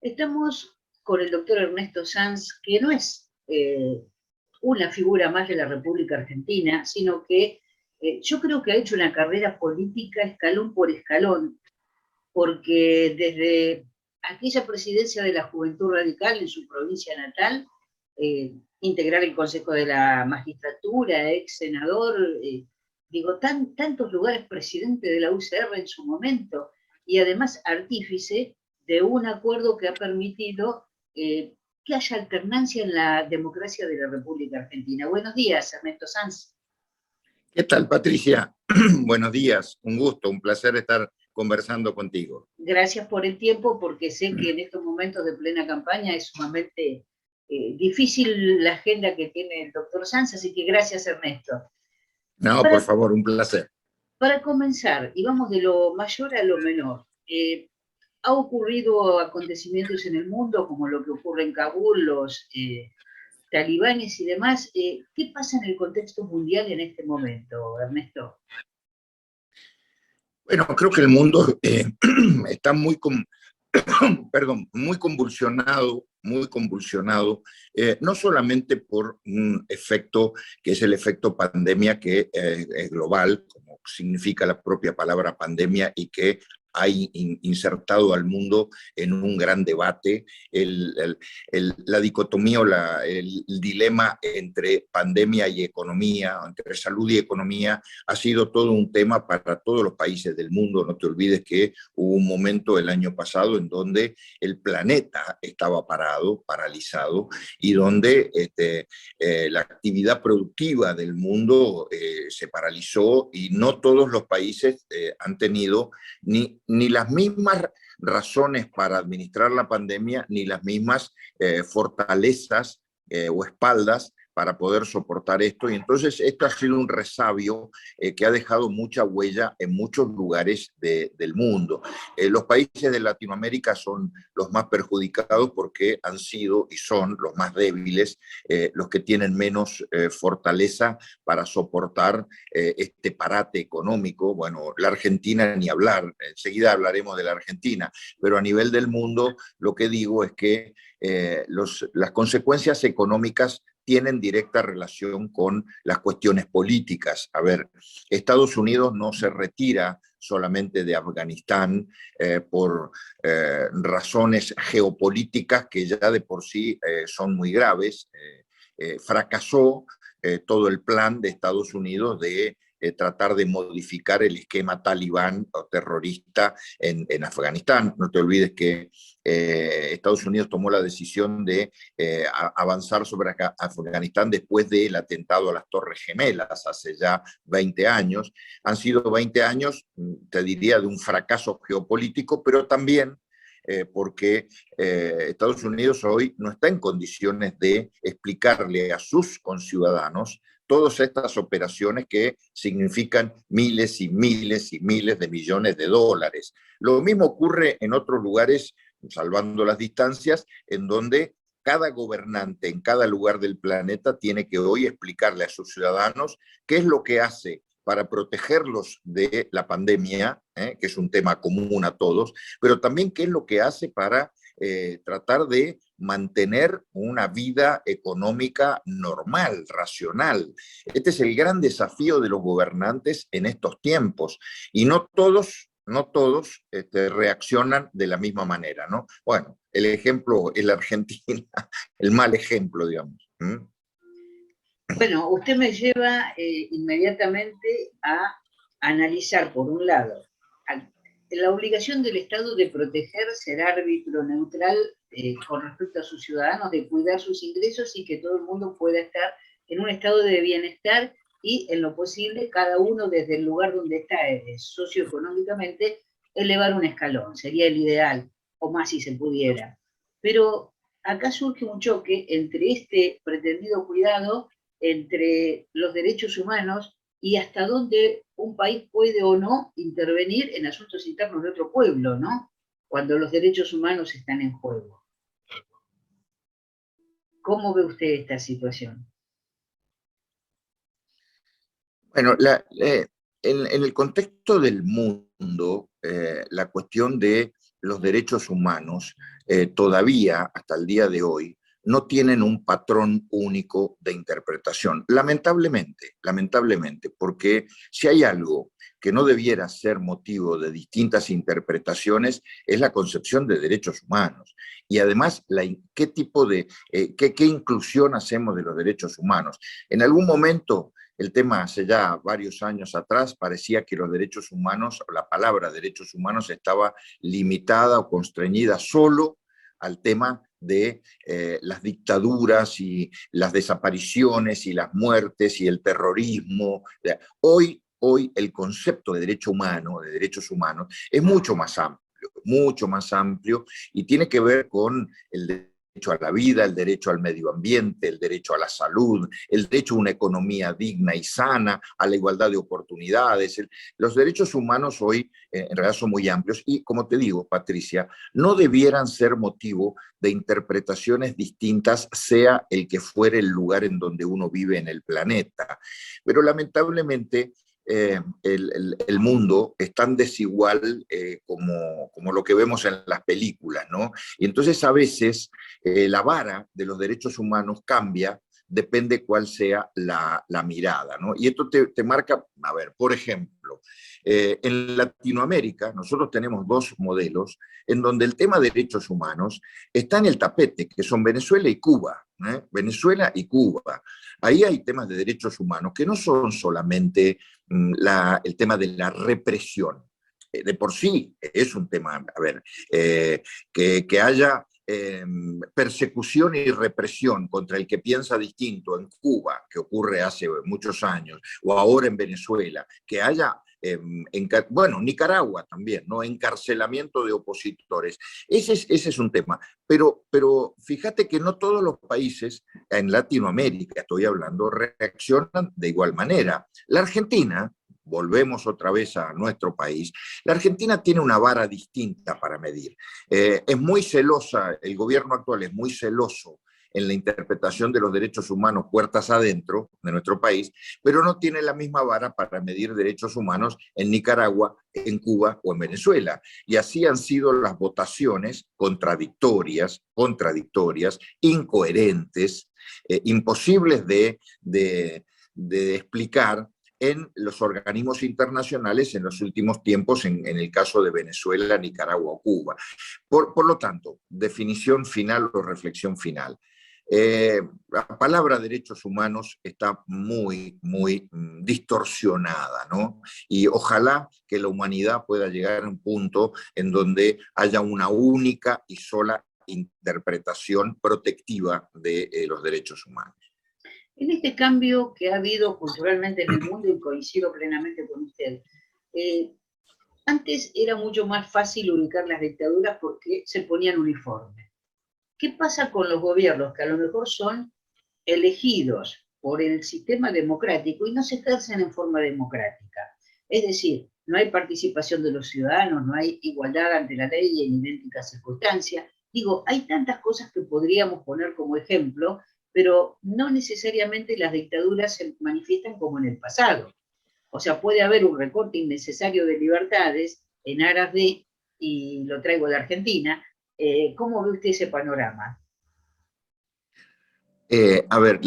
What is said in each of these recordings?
Estamos con el doctor Ernesto Sanz, que no es una figura más de la República Argentina, sino que yo creo que ha hecho una carrera política escalón por escalón, porque desde aquella presidencia de la Juventud Radical en su provincia natal, integrar el Consejo de la Magistratura, ex senador, tantos lugares, presidente de la UCR en su momento, y además artífice de un acuerdo que ha permitido que haya alternancia en la democracia de la República Argentina. Buenos días, Ernesto Sanz. ¿Qué tal, Patricia? Buenos días, un gusto, un placer estar conversando contigo. Gracias por el tiempo, porque sé que en estos momentos de plena campaña es sumamente difícil la agenda que tiene el doctor Sanz, así que gracias, Ernesto. No, por favor, un placer. Para comenzar, y vamos de lo mayor a lo menor, ha ocurrido acontecimientos en el mundo, como lo que ocurre en Kabul, los talibanes y demás. ¿Qué pasa en el contexto mundial en este momento, Ernesto? Bueno, creo que el mundo está muy convulsionado, no solamente por un efecto que es el efecto pandemia, que es global, como significa la propia palabra pandemia, y que ha insertado al mundo en un gran debate, la dicotomía o el dilema entre pandemia y economía, entre salud y economía, ha sido todo un tema para todos los países del mundo. No te olvides que hubo un momento el año pasado en donde el planeta estaba paralizado, y donde la actividad productiva del mundo se paralizó, y no todos los países han tenido ni las mismas razones para administrar la pandemia, ni las mismas fortalezas o espaldas para poder soportar esto. Y entonces esto ha sido un resabio que ha dejado mucha huella en muchos lugares del mundo. Los países de Latinoamérica son los más perjudicados porque han sido y son los más débiles, los que tienen menos fortaleza para soportar este parate económico. Bueno, la Argentina ni hablar, enseguida hablaremos de la Argentina, pero a nivel del mundo lo que digo es que las consecuencias económicas tienen directa relación con las cuestiones políticas. A ver, Estados Unidos no se retira solamente de Afganistán por razones geopolíticas que ya de por sí son muy graves. Fracasó todo el plan de Estados Unidos de tratar de modificar el esquema talibán o terrorista en Afganistán. No te olvides que Estados Unidos tomó la decisión de avanzar sobre Afganistán después del atentado a las Torres Gemelas hace ya 20 años. Han sido 20 años, te diría, de un fracaso geopolítico, pero también porque Estados Unidos hoy no está en condiciones de explicarle a sus conciudadanos todas estas operaciones que significan miles y miles y miles de millones de dólares. Lo mismo ocurre en otros lugares, salvando las distancias, en donde cada gobernante en cada lugar del planeta tiene que hoy explicarle a sus ciudadanos qué es lo que hace para protegerlos de la pandemia, que es un tema común a todos, pero también qué es lo que hace para tratar de mantener una vida económica normal, racional. Este es el gran desafío de los gobernantes en estos tiempos, y no todos reaccionan de la misma manera, ¿no? Bueno, el ejemplo es la Argentina, el mal ejemplo, digamos. Bueno, usted me lleva inmediatamente a analizar, por un lado, la obligación del Estado de proteger, ser árbitro neutral con respecto a sus ciudadanos, de cuidar sus ingresos y que todo el mundo pueda estar en un estado de bienestar y, en lo posible, cada uno desde el lugar donde está socioeconómicamente, elevar un escalón. Sería el ideal, o más si se pudiera. Pero acá surge un choque entre este pretendido cuidado, entre los derechos humanos y hasta dónde un país puede o no intervenir en asuntos internos de otro pueblo, ¿no? Cuando los derechos humanos están en juego. ¿Cómo ve usted esta situación? Bueno, en el contexto del mundo, la cuestión de los derechos humanos todavía, hasta el día de hoy, no tienen un patrón único de interpretación. Lamentablemente, porque si hay algo que no debiera ser motivo de distintas interpretaciones, es la concepción de derechos humanos. Y además, ¿qué inclusión hacemos de los derechos humanos? En algún momento, el tema hace ya varios años atrás, parecía que los derechos humanos, la palabra derechos humanos estaba limitada o constreñida solo al tema de las dictaduras y las desapariciones y las muertes y el terrorismo. Hoy el concepto de derecho humano, de derechos humanos, es mucho más amplio y tiene que ver con el derecho a la vida, el derecho al medio ambiente, el derecho a la salud, el derecho a una economía digna y sana, a la igualdad de oportunidades. Los derechos humanos hoy en realidad son muy amplios y, como te digo, Patricia, no debieran ser motivo de interpretaciones distintas, sea el que fuere el lugar en donde uno vive en el planeta. Pero lamentablemente el mundo es tan desigual como lo que vemos en las películas, ¿no? Y entonces a veces la vara de los derechos humanos cambia, depende cuál sea la mirada, ¿no? Y esto te marca, a ver, por ejemplo, en Latinoamérica nosotros tenemos dos modelos en donde el tema de derechos humanos está en el tapete, que son Venezuela y Cuba. Venezuela y Cuba. Ahí hay temas de derechos humanos que no son solamente el tema de la represión. De por sí es un tema, a ver, que haya persecución y represión contra el que piensa distinto en Cuba, que ocurre hace muchos años, o ahora en Venezuela, que haya bueno, Nicaragua también, ¿no? Encarcelamiento de opositores. Ese es un tema. Pero fíjate que no todos los países en Latinoamérica, estoy hablando, reaccionan de igual manera. La Argentina, volvemos otra vez a nuestro país, la Argentina tiene una vara distinta para medir. Es muy celosa, el gobierno actual es muy celoso en la interpretación de los derechos humanos puertas adentro de nuestro país, pero no tiene la misma vara para medir derechos humanos en Nicaragua, en Cuba o en Venezuela. Y así han sido las votaciones contradictorias, incoherentes, imposibles de explicar en los organismos internacionales en los últimos tiempos, en el caso de Venezuela, Nicaragua o Cuba. Por lo tanto, definición final o reflexión final. La palabra derechos humanos está muy distorsionada, ¿no? Y ojalá que la humanidad pueda llegar a un punto en donde haya una única y sola interpretación protectiva de los derechos humanos. En este cambio que ha habido culturalmente en el mundo, y coincido plenamente con usted, antes era mucho más fácil ubicar las dictaduras porque se ponían uniformes. ¿Qué pasa con los gobiernos que a lo mejor son elegidos por el sistema democrático y no se ejercen en forma democrática? Es decir, no hay participación de los ciudadanos, no hay igualdad ante la ley en idénticas circunstancias. Digo, hay tantas cosas que podríamos poner como ejemplo, pero no necesariamente las dictaduras se manifiestan como en el pasado. O sea, puede haber un recorte innecesario de libertades en aras de, y lo traigo de Argentina, ¿cómo ve usted ese panorama? A ver,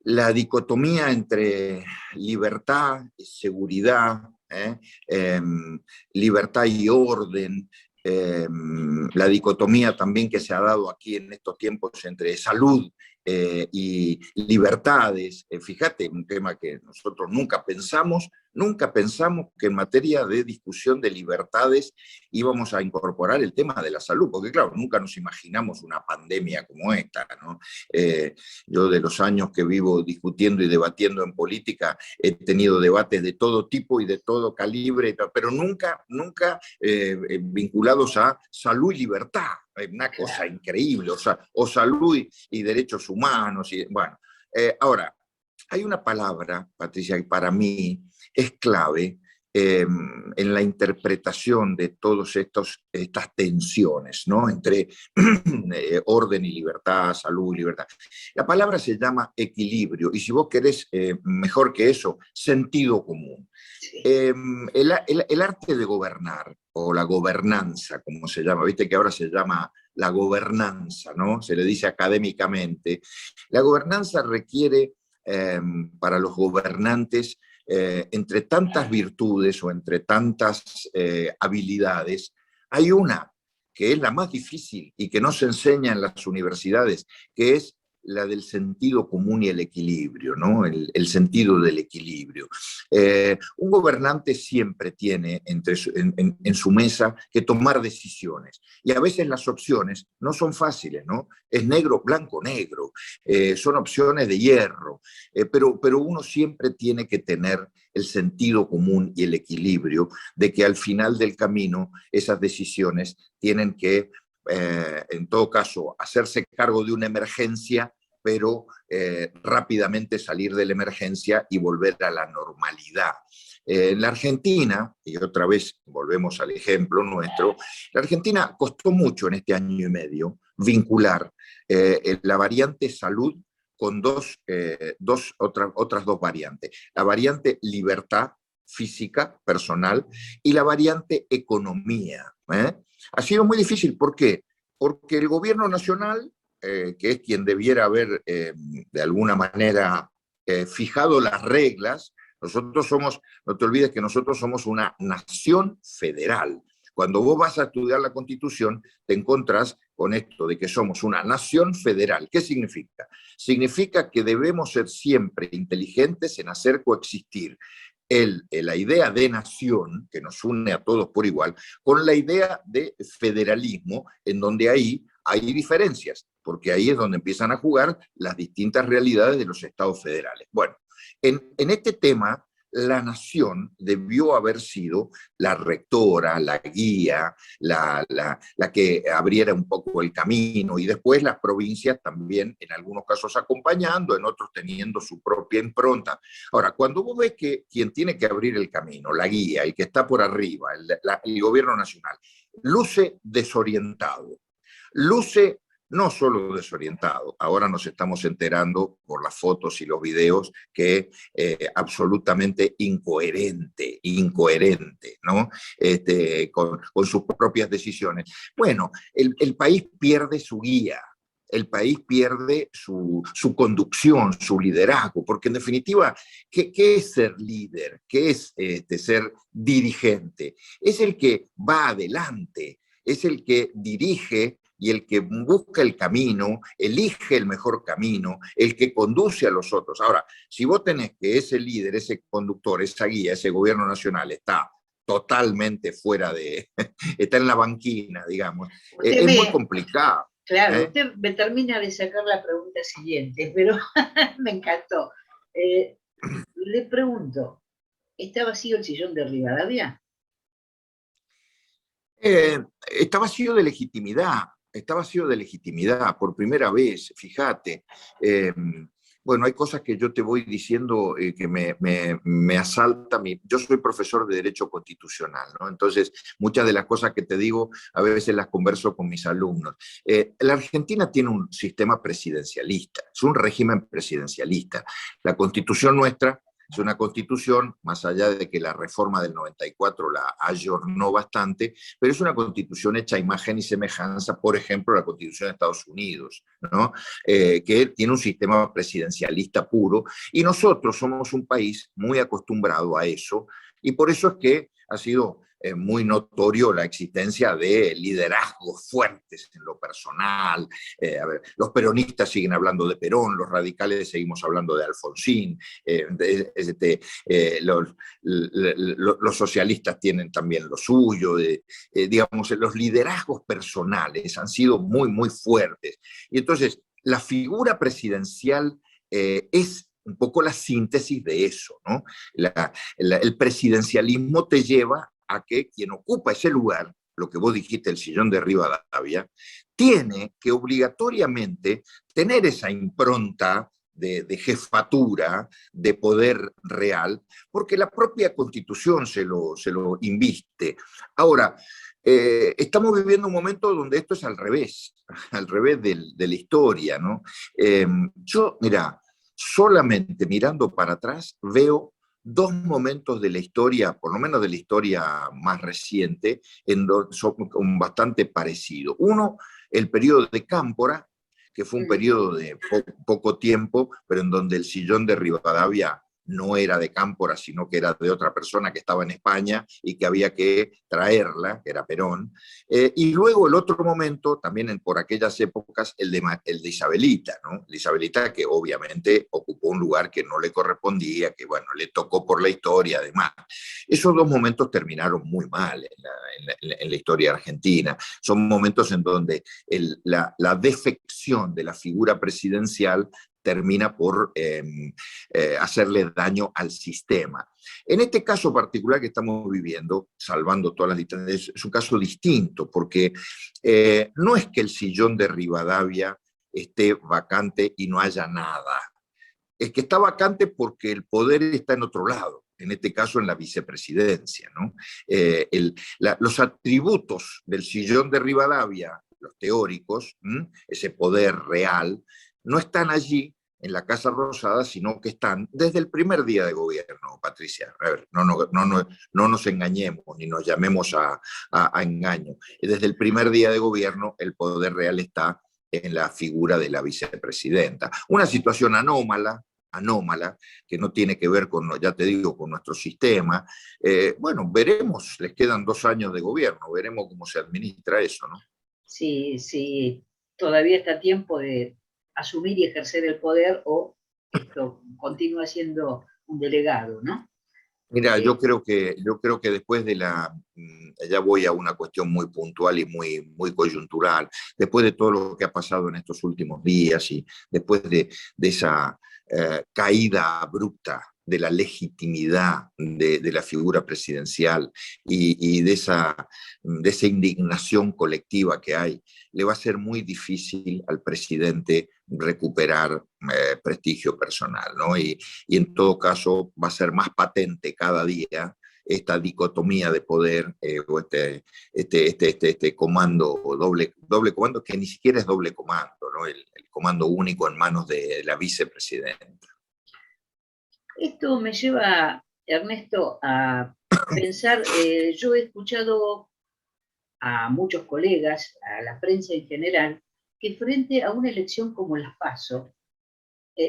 la dicotomía entre libertad y seguridad, libertad y orden, la dicotomía también que se ha dado aquí en estos tiempos entre salud y libertades. Fíjate, un tema que nosotros nunca pensamos que en materia de discusión de libertades íbamos a incorporar el tema de la salud, porque claro, nunca nos imaginamos una pandemia como esta, ¿no? Yo de los años que vivo discutiendo y debatiendo en política, he tenido debates de todo tipo y de todo calibre, pero nunca vinculados a salud y libertad. Una cosa increíble, o salud y derechos humanos. Bueno, ahora, hay una palabra, Patricia, que para mí es clave en la interpretación de todas estas tensiones, ¿no? Entre orden y libertad, salud y libertad. La palabra se llama equilibrio, y si vos querés mejor que eso, sentido común. Sí. El arte de gobernar, o la gobernanza, como se llama, viste que ahora se llama la gobernanza, ¿no? Se le dice académicamente. La gobernanza requiere para los gobernantes, entre tantas virtudes o entre tantas habilidades, hay una que es la más difícil y que no se enseña en las universidades, que es la del sentido común y el equilibrio, ¿no? El sentido del equilibrio. Un gobernante siempre tiene en su mesa que tomar decisiones, y a veces las opciones no son fáciles, ¿no? Es negro, blanco, negro, son opciones de hierro, pero uno siempre tiene que tener el sentido común y el equilibrio de que al final del camino esas decisiones tienen que, en todo caso, hacerse cargo de una emergencia, pero rápidamente salir de la emergencia y volver a la normalidad. En la Argentina, y otra vez volvemos al ejemplo nuestro, la Argentina costó mucho en este año y medio vincular la variante salud con otras dos variantes. La variante libertad física, personal, y la variante economía. Ha sido muy difícil. ¿Por qué? Porque el gobierno nacional, que es quien debiera haber de alguna manera fijado las reglas, no te olvides que nosotros somos una nación federal. Cuando vos vas a estudiar la Constitución, te encontrás con esto de que somos una nación federal. ¿Qué significa? Significa que debemos ser siempre inteligentes en hacer coexistir la idea de nación, que nos une a todos por igual, con la idea de federalismo, en donde ahí hay diferencias, porque ahí es donde empiezan a jugar las distintas realidades de los estados federales. Bueno, en este tema, la nación debió haber sido la rectora, la guía, la que abriera un poco el camino, y después las provincias también, en algunos casos acompañando, en otros teniendo su propia impronta. Ahora, cuando vos ves que quien tiene que abrir el camino, la guía, el que está por arriba, el gobierno nacional, luce desorientado, luce no solo desorientado, ahora nos estamos enterando por las fotos y los videos que absolutamente incoherente, ¿no? Con sus propias decisiones. Bueno, el país pierde su guía, el país pierde su conducción, su liderazgo, porque en definitiva, ¿qué es ser líder? ¿Qué es ser dirigente? Es el que va adelante, es el que dirige y el que busca el camino, elige el mejor camino, el que conduce a los otros. Ahora, si vos tenés que ese líder, ese conductor, esa guía, ese gobierno nacional está totalmente fuera de, está en la banquina, digamos, es muy complicado. Claro, usted me termina de sacar la pregunta siguiente, pero me encantó. Le pregunto, ¿está vacío el sillón de Rivadavia? Está vacío de legitimidad por primera vez, fíjate. Bueno, hay cosas que yo te voy diciendo que me asaltan. Yo soy profesor de Derecho Constitucional, ¿no? Entonces, muchas de las cosas que te digo a veces las converso con mis alumnos. La Argentina tiene un sistema presidencialista, es un régimen presidencialista. La Constitución nuestra es una constitución, más allá de que la reforma del 94 la ayornó bastante, pero es una constitución hecha a imagen y semejanza, por ejemplo, la Constitución de Estados Unidos, ¿no? Que tiene un sistema presidencialista puro, y nosotros somos un país muy acostumbrado a eso, y por eso es que ha sido muy notorio la existencia de liderazgos fuertes en lo personal. A ver, los peronistas siguen hablando de Perón, los radicales seguimos hablando de Alfonsín, los socialistas tienen también lo suyo, digamos, los liderazgos personales han sido muy, muy fuertes. Y entonces, la figura presidencial es un poco la síntesis de eso, ¿no? El presidencialismo te lleva a que quien ocupa ese lugar, lo que vos dijiste, el sillón de Rivadavia, tiene que obligatoriamente tener esa impronta de jefatura, de poder real, porque la propia Constitución se lo inviste. Ahora, estamos viviendo un momento donde esto es al revés de la historia, ¿no? Yo, mira, solamente mirando para atrás veo dos momentos de la historia, por lo menos de la historia más reciente, son bastante parecidos. Uno, el periodo de Cámpora, que fue un periodo de poco tiempo, pero en donde el sillón de Rivadavia no era de Cámpora, sino que era de otra persona que estaba en España y que había que traerla, que era Perón. Y luego el otro momento, también por aquellas épocas, el de Isabelita, ¿no? De Isabelita, que obviamente ocupó un lugar que no le correspondía, que bueno, le tocó por la historia, además. Esos dos momentos terminaron muy mal en la historia argentina. Son momentos en donde la defección de la figura presidencial termina por hacerle daño al sistema. En este caso particular que estamos viviendo, salvando todas las distancias, es un caso distinto, porque no es que el sillón de Rivadavia esté vacante y no haya nada. Es que está vacante porque el poder está en otro lado, en este caso en la vicepresidencia, ¿no? Los atributos del sillón de Rivadavia, los teóricos, ese poder real, no están allí en la Casa Rosada, sino que están desde el primer día de gobierno, Patricia. A ver, no nos engañemos ni nos llamemos a engaño. Desde el primer día de gobierno el poder real está en la figura de la vicepresidenta. Una situación anómala, que no tiene que ver con, ya te digo, con nuestro sistema. Bueno, veremos, les quedan 2 años de gobierno, veremos cómo se administra eso, ¿no? Sí, sí, todavía está a tiempo de asumir y ejercer el poder o esto continúa siendo un delegado, ¿no? Mira, yo creo que después de ya voy a una cuestión muy puntual y muy coyuntural, después de todo lo que ha pasado en estos últimos días y después de esa caída abrupta de la legitimidad de la figura presidencial y de esa indignación colectiva que hay, le va a ser muy difícil al presidente recuperar prestigio personal, ¿no? Y en todo caso va a ser más patente cada día esta dicotomía de poder o este comando o doble comando, que ni siquiera es doble comando, ¿no? El comando único en manos de la vicepresidenta. Esto me lleva, Ernesto, a pensar, yo he escuchado a muchos colegas, a la prensa en general, que frente a una elección como las PASO,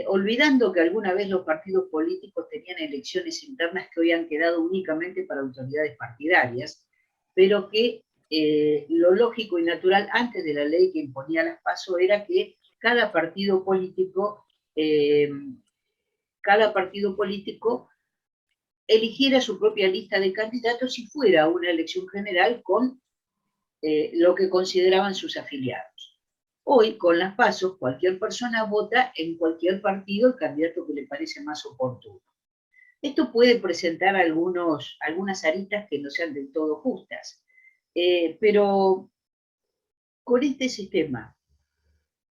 olvidando que alguna vez los partidos políticos tenían elecciones internas que hoy han quedado únicamente para autoridades partidarias, pero que lo lógico y natural antes de la ley que imponía las PASO era que cada partido político eligiera su propia lista de candidatos y fuera a una elección general con lo que consideraban sus afiliados. Hoy, con las PASO, cualquier persona vota en cualquier partido el candidato que le parece más oportuno. Esto puede presentar algunas aritas que no sean del todo justas, pero con este sistema,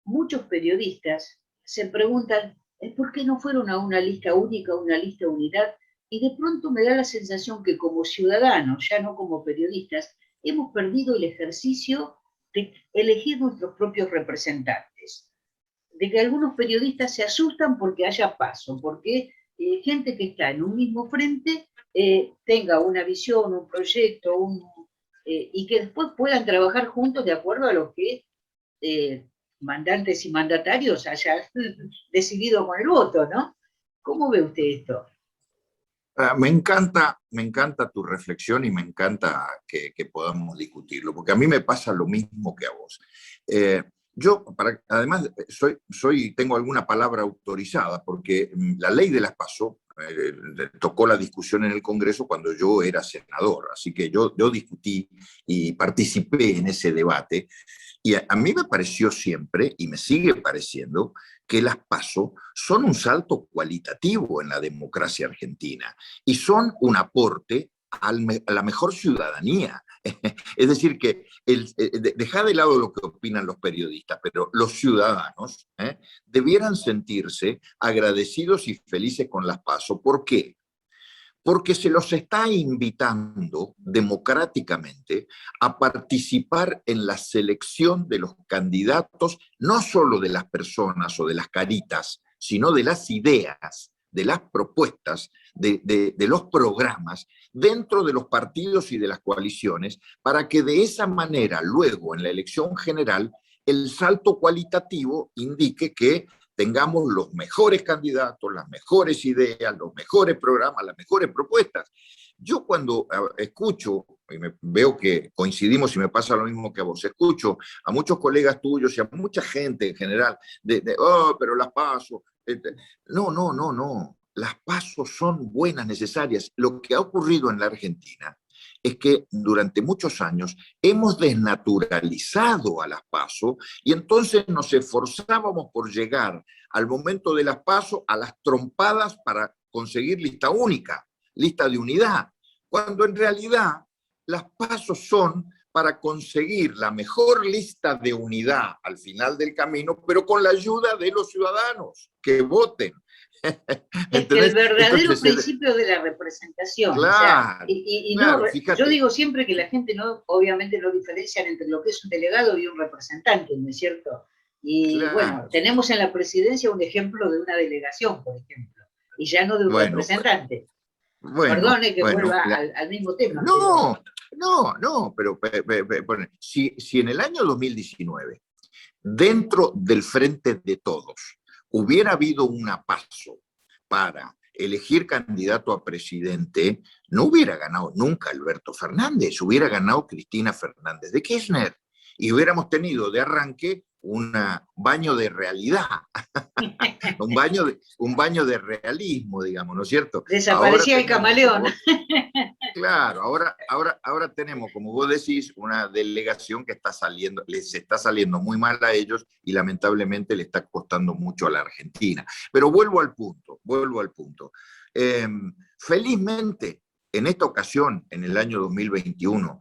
muchos periodistas se preguntan ¿por qué no fueron a una lista única, a una lista unidad? Y de pronto me da la sensación que como ciudadanos, ya no como periodistas, hemos perdido el ejercicio de elegir nuestros propios representantes. De que algunos periodistas se asustan porque haya paso, porque gente que está en un mismo frente tenga una visión, un proyecto, y que después puedan trabajar juntos de acuerdo a lo que mandantes y mandatarios hayan decidido con el voto, ¿no? ¿Cómo ve usted esto? Me encanta tu reflexión y me encanta que podamos discutirlo, porque a mí me pasa lo mismo que a vos. Yo, además, tengo alguna palabra autorizada, porque la ley de las PASO tocó la discusión en el Congreso cuando yo era senador, así que yo discutí y participé en ese debate, y a mí me pareció siempre, y me sigue pareciendo, que las PASO son un salto cualitativo en la democracia argentina y son un aporte a la mejor ciudadanía. Es decir, que deja de lado lo que opinan los periodistas, pero los ciudadanos debieran sentirse agradecidos y felices con las PASO. ¿Por qué? Porque se los está invitando democráticamente a participar en la selección de los candidatos, no solo de las personas o de las caritas, sino de las ideas, de las propuestas, de los programas dentro de los partidos y de las coaliciones, para que de esa manera, luego en la elección general, el salto cualitativo indique que tengamos los mejores candidatos, las mejores ideas, los mejores programas, las mejores propuestas. Yo cuando escucho, y veo que coincidimos y me pasa lo mismo que a vos, escucho a muchos colegas tuyos y a mucha gente en general, pero las PASO. No, no, no, no. Las PASO son buenas, necesarias. Lo que ha ocurrido en la Argentina es que durante muchos años hemos desnaturalizado a las PASO y entonces nos esforzábamos por llegar al momento de las PASO a las trompadas para conseguir lista única, lista de unidad, cuando en realidad las PASO son para conseguir la mejor lista de unidad al final del camino, pero con la ayuda de los ciudadanos que voten. Es que el verdadero principio de la representación, claro, o sea, claro, no, yo digo siempre que la gente no, obviamente no diferencian entre lo que es un delegado y un representante, ¿no es cierto? Y claro, bueno, tenemos en la presidencia un ejemplo de una delegación, por ejemplo, y ya no de un representante. Perdone que vuelva al mismo tema. No, pero... no, pero si en el año 2019, dentro del Frente de Todos, hubiera habido una PASO para elegir candidato a presidente, no hubiera ganado nunca Alberto Fernández, hubiera ganado Cristina Fernández de Kirchner. Y hubiéramos tenido de arranque un baño de realidad, un baño de realismo, digamos, ¿no es cierto? Desaparecía el camaleón. Claro, ahora tenemos, como vos decís, una delegación que está saliendo, les está saliendo muy mal a ellos y lamentablemente le está costando mucho a la Argentina. Pero vuelvo al punto. Felizmente, en esta ocasión, en el año 2021,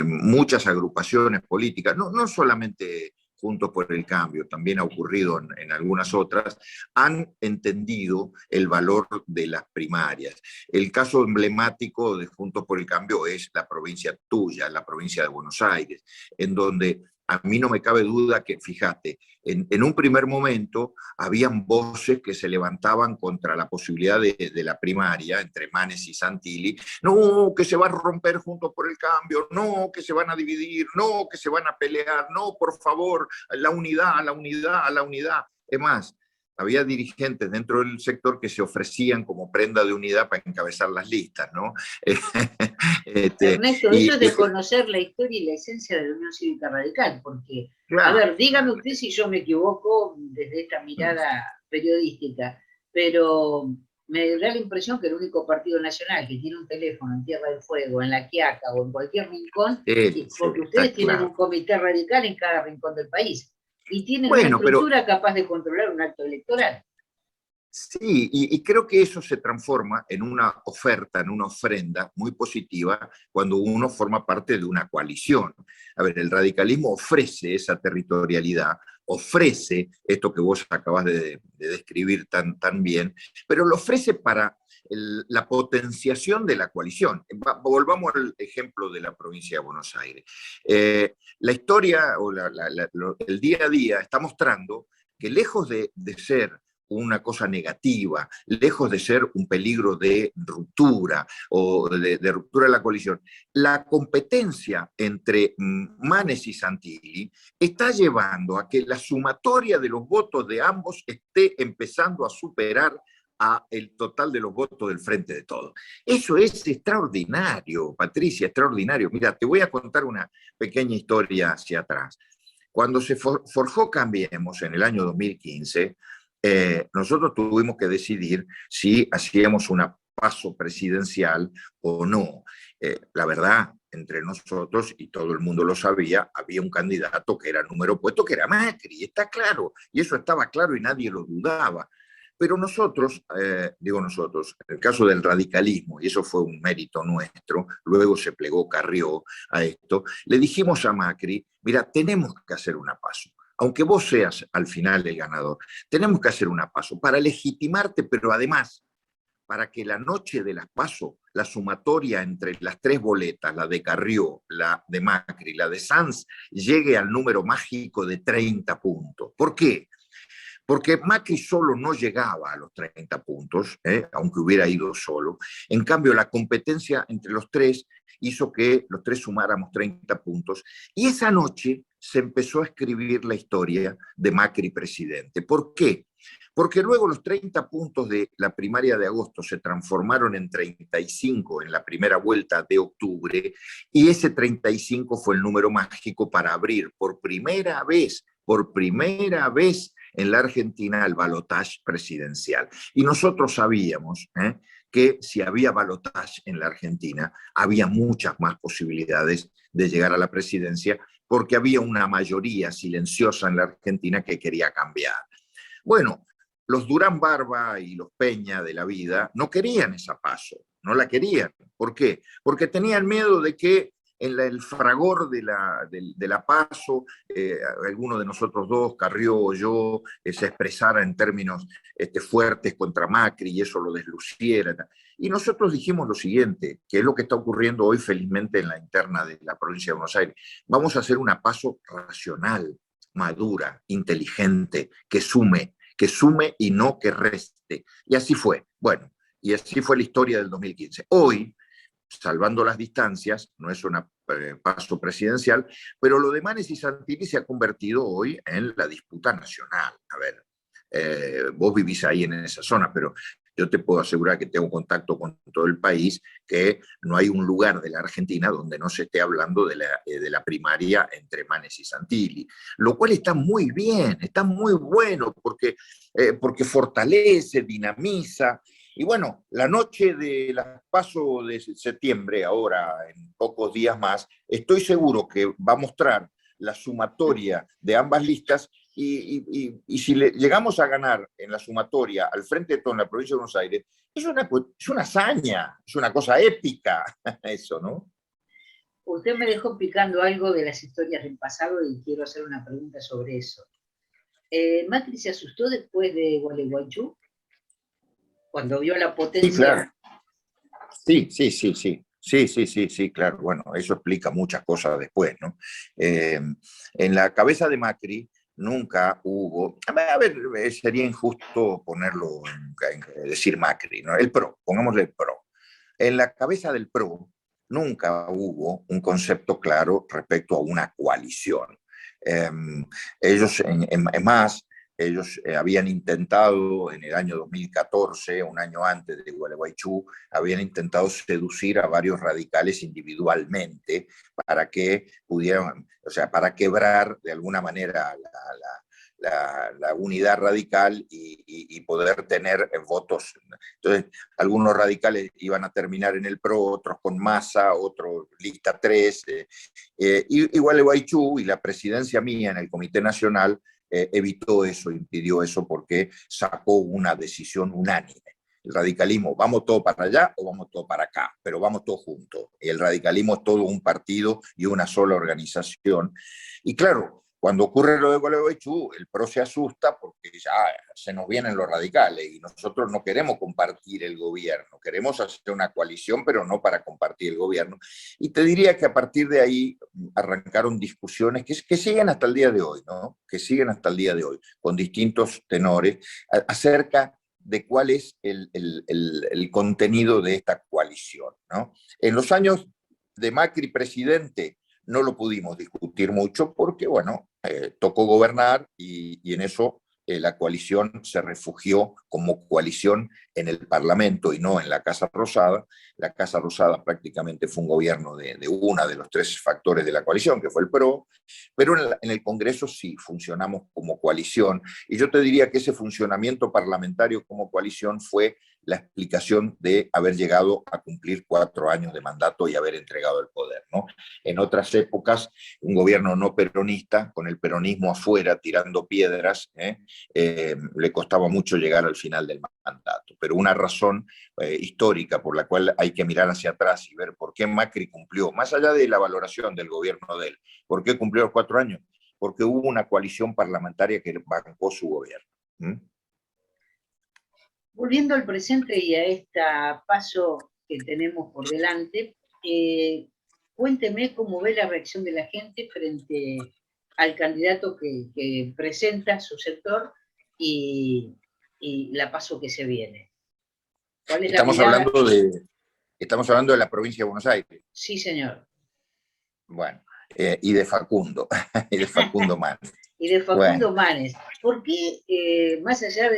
muchas agrupaciones políticas, no solamente Juntos por el Cambio, también ha ocurrido en algunas otras, han entendido el valor de las primarias. El caso emblemático de Juntos por el Cambio es la provincia tuya, la provincia de Buenos Aires, en donde a mí no me cabe duda que, fíjate, en un primer momento habían voces que se levantaban contra la posibilidad de la primaria entre Manes y Santilli. No, que se va a romper Juntos por el Cambio, no, que se van a dividir, no, que se van a pelear, no, por favor, la unidad, la unidad, la unidad. Es más, había dirigentes dentro del sector que se ofrecían como prenda de unidad para encabezar las listas, ¿no? Ernesto, eso es de conocer la historia y la esencia de la Unión Cívica Radical, porque, claro, a ver, dígame usted si yo me equivoco desde esta mirada periodística, pero me da la impresión que el único partido nacional que tiene un teléfono en Tierra del Fuego, en La Quiaca o en cualquier rincón, porque ustedes tienen un comité radical en cada rincón del país. Y tienen una estructura capaz de controlar un acto electoral. Sí, y creo que eso se transforma en una oferta, en una ofrenda muy positiva cuando uno forma parte de una coalición. A ver, el radicalismo ofrece esa territorialidad, ofrece esto que vos acabas de describir tan bien, pero lo ofrece para la potenciación de la coalición. Volvamos al ejemplo de la provincia de Buenos Aires. La historia o el día a día está mostrando que lejos de ser una cosa negativa, lejos de ser un peligro de ruptura o de ruptura de la coalición, la competencia entre Manes y Santilli está llevando a que la sumatoria de los votos de ambos esté empezando a superar a el total de los votos del Frente de Todos. Eso es extraordinario, Patricia, extraordinario. Mira, te voy a contar una pequeña historia hacia atrás. Cuando se forjó Cambiemos en el año 2015, nosotros tuvimos que decidir si hacíamos una PASO presidencial o no. La verdad, entre nosotros, y todo el mundo lo sabía, había un candidato que era número opuesto, que era Macri, está claro, y eso estaba claro y nadie lo dudaba. Pero nosotros, digo nosotros, en el caso del radicalismo, y eso fue un mérito nuestro, luego se plegó Carrió a esto, le dijimos a Macri, mira, tenemos que hacer una PASO. Aunque vos seas al final el ganador, tenemos que hacer una PASO para legitimarte, pero además para que la noche de las PASO, la sumatoria entre las tres boletas, la de Carrió, la de Macri, la de Sanz, llegue al número mágico de 30 puntos. ¿Por qué? Porque Macri solo no llegaba a los 30 puntos, aunque hubiera ido solo. En cambio, la competencia entre los tres hizo que los tres sumáramos 30 puntos. Y esa noche se empezó a escribir la historia de Macri presidente. ¿Por qué? Porque luego los 30 puntos de la primaria de agosto se transformaron en 35 en la primera vuelta de octubre, y ese 35 fue el número mágico para abrir por primera vez en la Argentina el balotaje presidencial. Y nosotros sabíamos que si había balotaje en la Argentina, había muchas más posibilidades de llegar a la presidencia, porque había una mayoría silenciosa en la Argentina que quería cambiar. Bueno, los Durán Barba y los Peña de la vida no querían esa PASO, no la querían. ¿Por qué? Porque tenían miedo de que en el fragor de la PASO, alguno de nosotros dos, Carrió o yo, se expresara en términos fuertes contra Macri y eso lo desluciera. Y nosotros dijimos lo siguiente, que es lo que está ocurriendo hoy felizmente en la interna de la provincia de Buenos Aires. Vamos a hacer una PASO racional, madura, inteligente, que sume y no que reste. Y así fue. Bueno, y así fue la historia del 2015. Hoy, salvando las distancias, no es una PASO presidencial, pero lo de Manes y Santilli se ha convertido hoy en la disputa nacional. A ver, vos vivís ahí en esa zona, pero yo te puedo asegurar que tengo contacto con todo el país, que no hay un lugar de la Argentina donde no se esté hablando de la primaria entre Manes y Santilli, lo cual está muy bien, está muy bueno, porque fortalece, dinamiza. Y bueno, la noche de las PASO de septiembre, ahora en pocos días más, estoy seguro que va a mostrar la sumatoria de ambas listas y si llegamos a ganar en la sumatoria al frente de todo en la provincia de Buenos Aires, es una hazaña, es una cosa épica, eso, ¿no? Usted me dejó picando algo de las historias del pasado y quiero hacer una pregunta sobre eso. ¿Macri se asustó después de Gualeguaychú? Cuando vio la potencia. Sí, claro. Sí, claro. Bueno, eso explica muchas cosas después, ¿no? En la cabeza de Macri nunca hubo, a ver, sería injusto ponerlo, decir Macri, ¿no? El PRO, pongámosle el PRO. En la cabeza del PRO nunca hubo un concepto claro respecto a una coalición. Ellos, es más, ellos habían intentado en el año 2014, un año antes de Gualeguaychú, habían intentado seducir a varios radicales individualmente para que pudieran, o sea, para quebrar de alguna manera la unidad radical y poder tener votos. Entonces, algunos radicales iban a terminar en el PRO, otros con Massa, otros lista 3. Y Gualeguaychú y la presidencia mía en el Comité Nacional evitó eso, impidió eso, porque sacó una decisión unánime. El radicalismo, vamos todos para allá o vamos todos para acá, pero vamos todos juntos. Y el radicalismo es todo un partido y una sola organización. Y claro, cuando ocurre lo de Gualeguaychú, el PRO se asusta porque ya se nos vienen los radicales y nosotros no queremos compartir el gobierno, queremos hacer una coalición, pero no para compartir el gobierno. Y te diría que a partir de ahí arrancaron discusiones que siguen hasta el día de hoy, ¿no? Que siguen hasta el día de hoy, con distintos tenores, acerca de cuál es el contenido de esta coalición, ¿no? En los años de Macri presidente, no lo pudimos discutir mucho porque, bueno, tocó gobernar y en eso la coalición se refugió como coalición en el Parlamento y no en la Casa Rosada. La Casa Rosada prácticamente fue un gobierno de uno de los tres factores de la coalición, que fue el PRO, pero en el Congreso sí funcionamos como coalición. Y yo te diría que ese funcionamiento parlamentario como coalición fue la explicación de haber llegado a cumplir 4 años de mandato y haber entregado el poder, ¿no? En otras épocas, un gobierno no peronista, con el peronismo afuera tirando piedras, le costaba mucho llegar al final del mandato. Pero una razón histórica por la cual hay que mirar hacia atrás y ver por qué Macri cumplió, más allá de la valoración del gobierno de él, ¿por qué cumplió los 4 años? Porque hubo una coalición parlamentaria que bancó su gobierno. ¿Mm? Volviendo al presente y a este paso que tenemos por delante, cuénteme cómo ve la reacción de la gente frente al candidato que presenta su sector y, y la paso que se viene. ¿Cuál es la Estamos mirada? hablando de, estamos hablando de la provincia de Buenos Aires. Sí, señor. Bueno, y de Facundo, y de Facundo Manes. Y de Facundo Bueno, Manes. ¿Por qué, más allá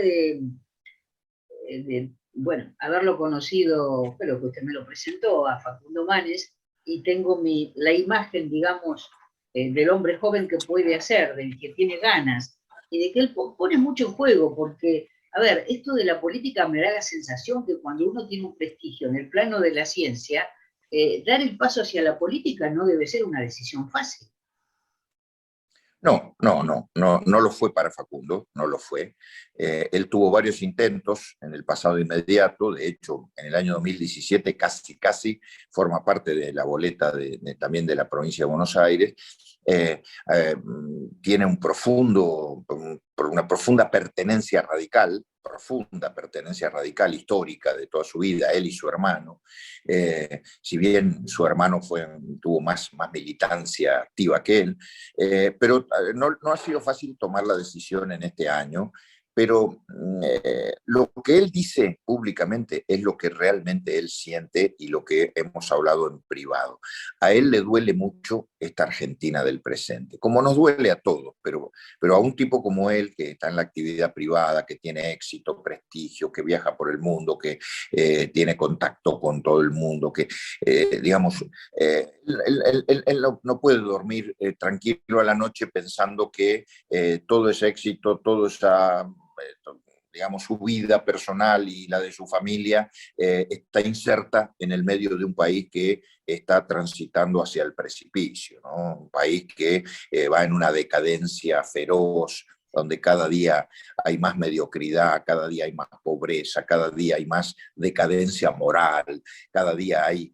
bueno, haberlo conocido, creo que usted me lo presentó a Facundo Manes, y tengo la imagen, digamos, del hombre joven que puede hacer, del que tiene ganas, y de que él pone mucho en juego, porque, a ver, esto de la política me da la sensación que cuando uno tiene un prestigio en el plano de la ciencia, dar el paso hacia la política no debe ser una decisión fácil. no lo fue para Facundo, no lo fue. Él tuvo varios intentos en el pasado inmediato, de hecho, en el año 2017 casi forma parte de la boleta también de la provincia de Buenos Aires. Eh, eh, Tiene una profunda pertenencia radical histórica de toda su vida, él y su hermano. Si bien su hermano tuvo más militancia activa que él, pero no ha sido fácil tomar la decisión en este año, pero lo que él dice públicamente es lo que realmente él siente y lo que hemos hablado en privado. A él le duele mucho esta Argentina del presente, como nos duele a todos, pero a un tipo como él, que está en la actividad privada, que tiene éxito, prestigio, que viaja por el mundo, que tiene contacto con todo el mundo, que, digamos, él no puede dormir tranquilo a la noche pensando que todo ese éxito, toda esa, digamos, su vida personal y la de su familia está inserta en el medio de un país que está transitando hacia el precipicio, ¿no? Un país que va en una decadencia feroz, donde cada día hay más mediocridad, cada día hay más pobreza, cada día hay más decadencia moral, cada día hay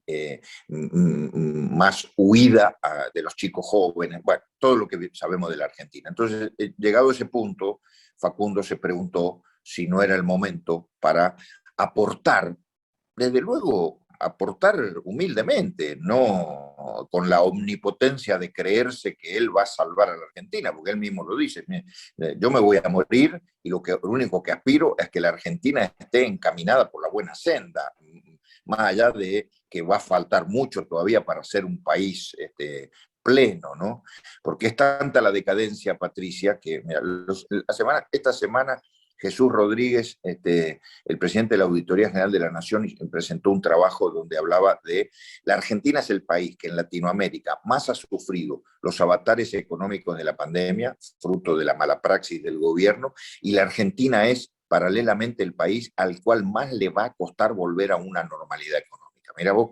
más huida de los chicos jóvenes, bueno, todo lo que sabemos de la Argentina. Entonces, llegado a ese punto, Facundo se preguntó si no era el momento para aportar, desde luego, aportar humildemente, no con la omnipotencia de creerse que él va a salvar a la Argentina, porque él mismo lo dice, yo me voy a morir y lo único que aspiro es que la Argentina esté encaminada por la buena senda, más allá de que va a faltar mucho todavía para ser un país pleno, ¿no? Porque es tanta la decadencia, Patricia, que mira, esta semana Jesús Rodríguez, el presidente de la Auditoría General de la Nación, presentó un trabajo donde hablaba de la Argentina es el país que en Latinoamérica más ha sufrido los avatares económicos de la pandemia, fruto de la mala praxis del gobierno, y la Argentina es paralelamente el país al cual más le va a costar volver a una normalidad económica. Mira vos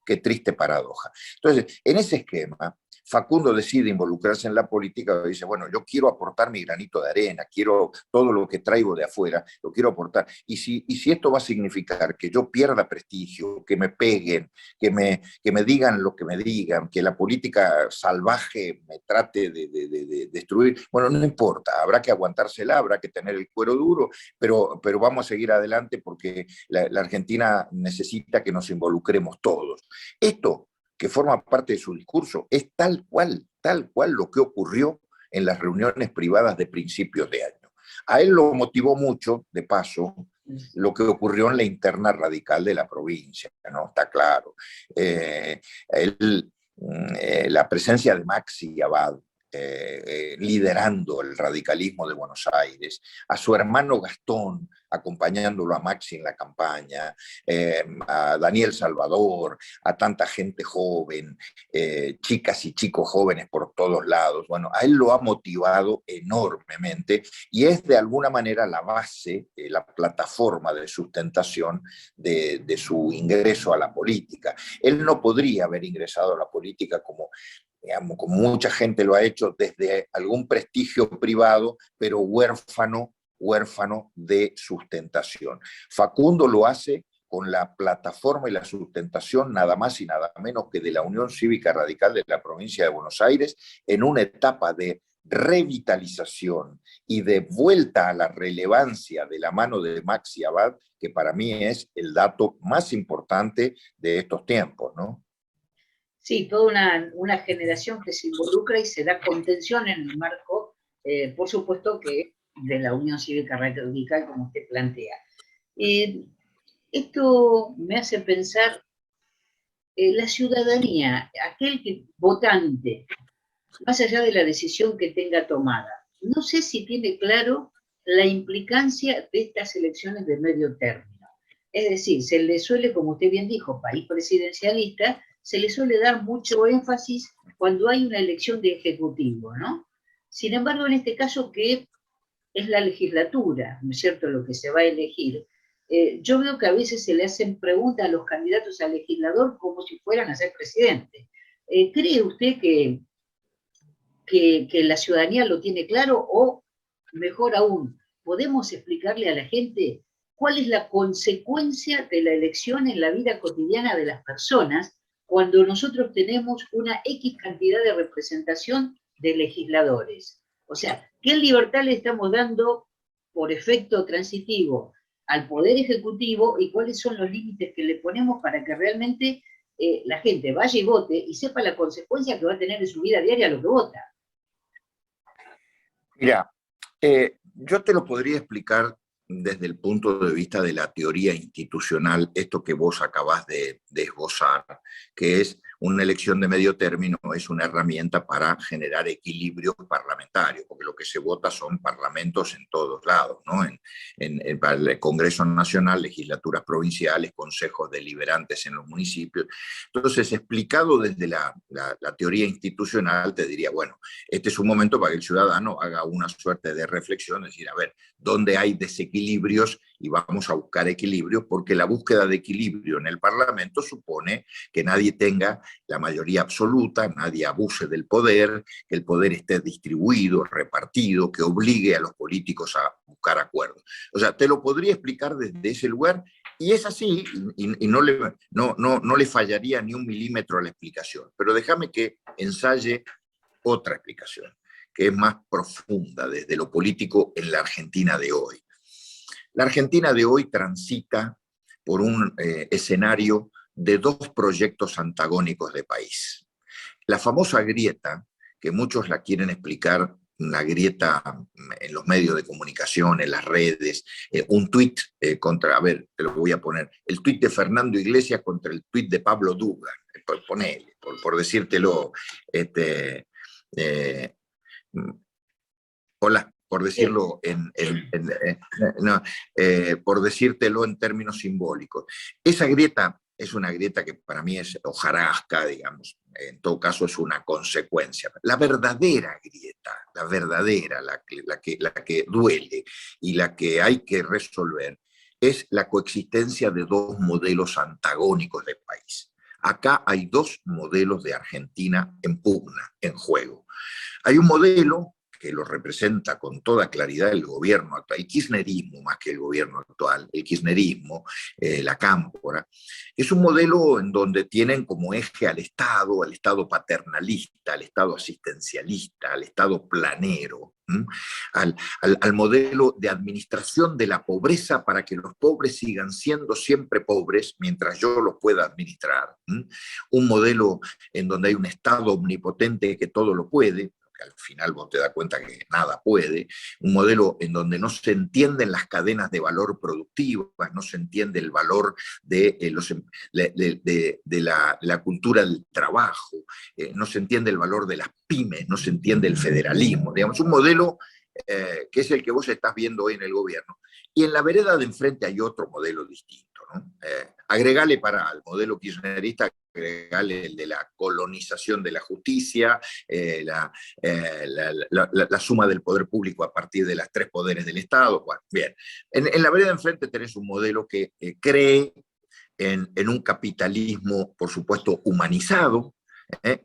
qué triste paradoja. Entonces, en ese esquema, Facundo decide involucrarse en la política y dice, bueno, yo quiero aportar mi granito de arena, quiero todo lo que traigo de afuera, lo quiero aportar. Y si esto va a significar que yo pierda prestigio, que me peguen, que me digan lo que me digan, que la política salvaje me trate de destruir, bueno, no importa, habrá que aguantársela, habrá que tener el cuero duro, pero vamos a seguir adelante porque la Argentina necesita que nos involucremos todos. Esto que forma parte de su discurso, es tal cual lo que ocurrió en las reuniones privadas de principios de año. A él lo motivó mucho, de paso, lo que ocurrió en la interna radical de la provincia, ¿no? Está claro. La presencia de Maxi Abad, liderando el radicalismo de Buenos Aires, a su hermano Gastón acompañándolo a Maxi en la campaña, a Daniel Salvador, a tanta gente joven, chicas y chicos jóvenes por todos lados. Bueno, a él lo ha motivado enormemente y es de alguna manera la base, la plataforma de sustentación de su ingreso a la política. Él no podría haber ingresado a la política como, digamos, como mucha gente lo ha hecho desde algún prestigio privado, pero huérfano de sustentación. Facundo lo hace con la plataforma y la sustentación nada más y nada menos que de la Unión Cívica Radical de la provincia de Buenos Aires, en una etapa de revitalización y de vuelta a la relevancia de la mano de Maxi Abad, que para mí es el dato más importante de estos tiempos, ¿no? Sí, toda una generación que se involucra y se da contención en el marco, por supuesto que de la Unión Cívica Radical, como usted plantea. Esto me hace pensar, la ciudadanía, aquel que, votante, más allá de la decisión que tenga tomada, no sé si tiene claro la implicancia de estas elecciones de medio término. Es decir, se le suele, como usted bien dijo, país presidencialista, se le suele dar mucho énfasis cuando hay una elección de ejecutivo, ¿no? Sin embargo, en este caso, que es la legislatura, ¿no es cierto?, lo que se va a elegir. Yo veo que a veces se le hacen preguntas a los candidatos a legislador como si fueran a ser presidente. ¿Cree usted que la ciudadanía lo tiene claro o, mejor aún, podemos explicarle a la gente cuál es la consecuencia de la elección en la vida cotidiana de las personas cuando nosotros tenemos una X cantidad de representación de legisladores? O sea, ¿qué libertad le estamos dando por efecto transitivo al Poder Ejecutivo y cuáles son los límites que le ponemos para que realmente la gente vaya y vote y sepa la consecuencia que va a tener en su vida diaria lo que vota? Mira, yo te lo podría explicar desde el punto de vista de la teoría institucional, esto que vos acabás de esbozar, que es una elección de medio término, es una herramienta para generar equilibrio parlamentario, porque lo que se vota son parlamentos en todos lados, ¿no? Para el Congreso Nacional, legislaturas provinciales, consejos deliberantes en los municipios. Entonces, explicado desde la teoría institucional, te diría, bueno, este es un momento para que el ciudadano haga una suerte de reflexión, decir, a ver, ¿dónde hay desequilibrios? Y vamos a buscar equilibrio, porque la búsqueda de equilibrio en el Parlamento supone que nadie tenga la mayoría absoluta, nadie abuse del poder, que el poder esté distribuido, repartido, que obligue a los políticos a buscar acuerdos. O sea, te lo podría explicar desde ese lugar, y es así, y no le fallaría ni un milímetro a la explicación. Pero déjame que ensaye otra explicación, que es más profunda desde lo político en la Argentina de hoy. La Argentina de hoy transita por un escenario de dos proyectos antagónicos de país. La famosa grieta, que muchos la quieren explicar, una grieta en los medios de comunicación, en las redes, un tuit contra, a ver, te lo voy a poner, el tuit de Fernando Iglesias contra el tuit de Pablo Dugan, ponele, por decírtelo, hola, por decirlo por decírtelo en términos simbólicos. Esa grieta es una grieta que para mí es hojarasca, digamos, en todo caso es una consecuencia. La verdadera grieta, la verdadera, la que duele y la que hay que resolver, es la coexistencia de dos modelos antagónicos del país. Acá hay dos modelos de Argentina en pugna, en juego. Hay un modelo que lo representa con toda claridad el gobierno actual, el kirchnerismo más que el gobierno actual, el kirchnerismo, la cámpora, es un modelo en donde tienen como eje al Estado paternalista, al Estado asistencialista, al Estado planero, al modelo de administración de la pobreza para que los pobres sigan siendo siempre pobres mientras yo los pueda administrar. Un modelo en donde hay un Estado omnipotente que todo lo puede, al final vos te das cuenta que nada puede, un modelo en donde no se entienden las cadenas de valor productivas, no se entiende el valor de la cultura del trabajo, no se entiende el valor de las pymes, no se entiende el federalismo, digamos, un modelo que es el que vos estás viendo hoy en el gobierno. Y en la vereda de enfrente hay otro modelo distinto, ¿no? Agregale para el modelo kirchnerista, agregale el de la colonización de la justicia, la suma del poder público a partir de las tres poderes del Estado. Bueno, bien. En la vereda de enfrente tenés un modelo que cree en un capitalismo, por supuesto, humanizado,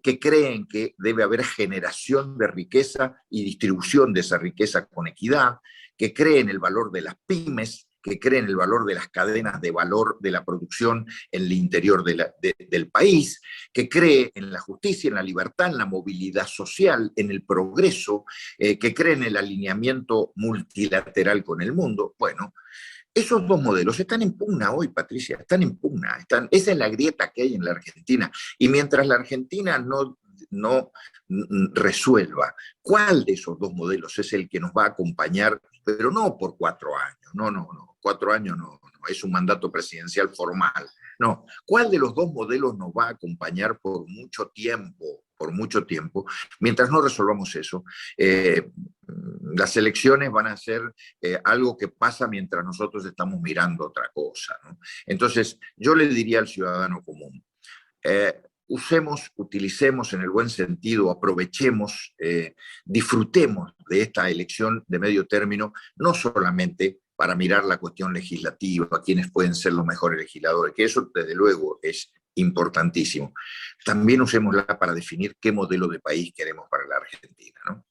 que creen que debe haber generación de riqueza y distribución de esa riqueza con equidad, que creen el valor de las pymes, que creen el valor de las cadenas de valor de la producción en el interior del país, que cree en la justicia, en la libertad, en la movilidad social, en el progreso, que cree en el alineamiento multilateral con el mundo. Bueno, esos dos modelos están en pugna hoy, Patricia, están en pugna. Esa es la grieta que hay en la Argentina. Y mientras la Argentina no resuelva cuál de esos dos modelos es el que nos va a acompañar, pero no por 4 años, no, 4 años no, es un mandato presidencial formal. No, ¿cuál de los dos modelos nos va a acompañar por mucho tiempo? Por mucho tiempo, mientras no resolvamos eso, las elecciones van a ser algo que pasa mientras nosotros estamos mirando otra cosa, ¿no? Entonces, yo le diría al ciudadano común, utilicemos en el buen sentido, aprovechemos, disfrutemos de esta elección de medio término, no solamente para mirar la cuestión legislativa, quiénes pueden ser los mejores legisladores, que eso desde luego es importantísimo. También usémosla para definir qué modelo de país queremos para la Argentina, ¿no?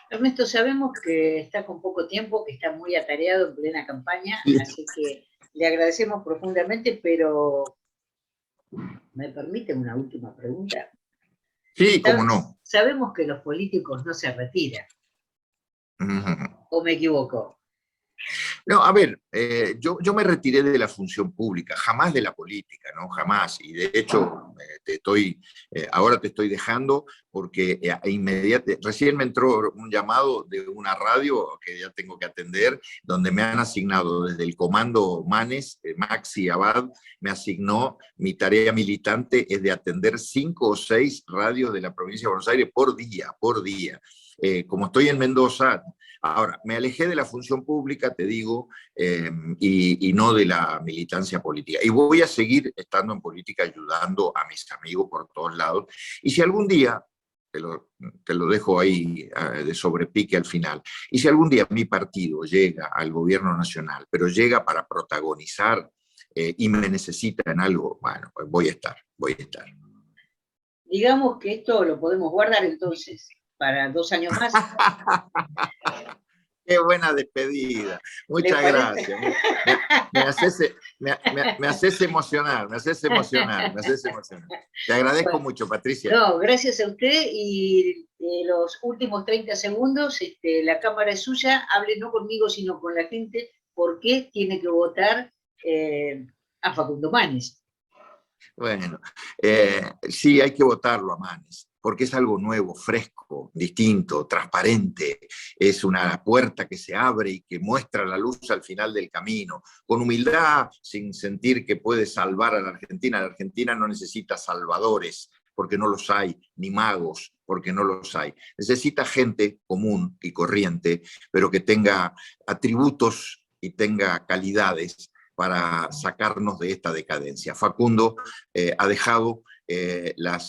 Ernesto, sabemos que está con poco tiempo, que está muy atareado en plena campaña, sí, así que le agradecemos profundamente, pero ¿me permite una última pregunta? Sí, cómo no. Sabemos que los políticos no se retiran. ¿O me equivoco? No, a ver, yo me retiré de la función pública, jamás de la política, ¿no? Jamás. Y de hecho, ahora te estoy dejando porque recién me entró un llamado de una radio que ya tengo que atender, donde me han asignado desde el comando Manes, Maxi Abad, me asignó, mi tarea militante es de atender 5 o 6 radios de la provincia de Buenos Aires por día. Como estoy en Mendoza, ahora, me alejé de la función pública, te digo, y no de la militancia política. Y voy a seguir estando en política ayudando a mis amigos por todos lados. Y si algún día, te lo dejo ahí de sobrepique al final, y si algún día mi partido llega al gobierno nacional, pero llega para protagonizar y me necesita en algo, bueno, pues voy a estar. Digamos que esto lo podemos guardar entonces para 2 años más. Qué buena despedida. Muchas gracias. Me haces emocionar. Te agradezco mucho, Patricia. No, gracias a usted y los últimos 30 segundos, la cámara es suya, hable no conmigo sino con la gente, ¿por qué tiene que votar a Facundo Manes? Bueno, sí, hay que votarlo a Manes, porque es algo nuevo, fresco, distinto, transparente, es una puerta que se abre y que muestra la luz al final del camino, con humildad, sin sentir que puede salvar a la Argentina no necesita salvadores, porque no los hay, ni magos, porque no los hay. Necesita gente común y corriente, pero que tenga atributos y tenga calidades para sacarnos de esta decadencia. Facundo ha dejado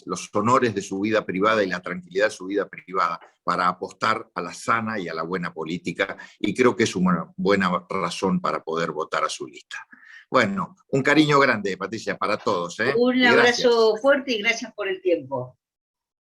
los honores de su vida privada y la tranquilidad de su vida privada para apostar a la sana y a la buena política, y creo que es una buena razón para poder votar a su lista. Bueno, un cariño grande, Patricia, para todos. Un abrazo fuerte y gracias por el tiempo.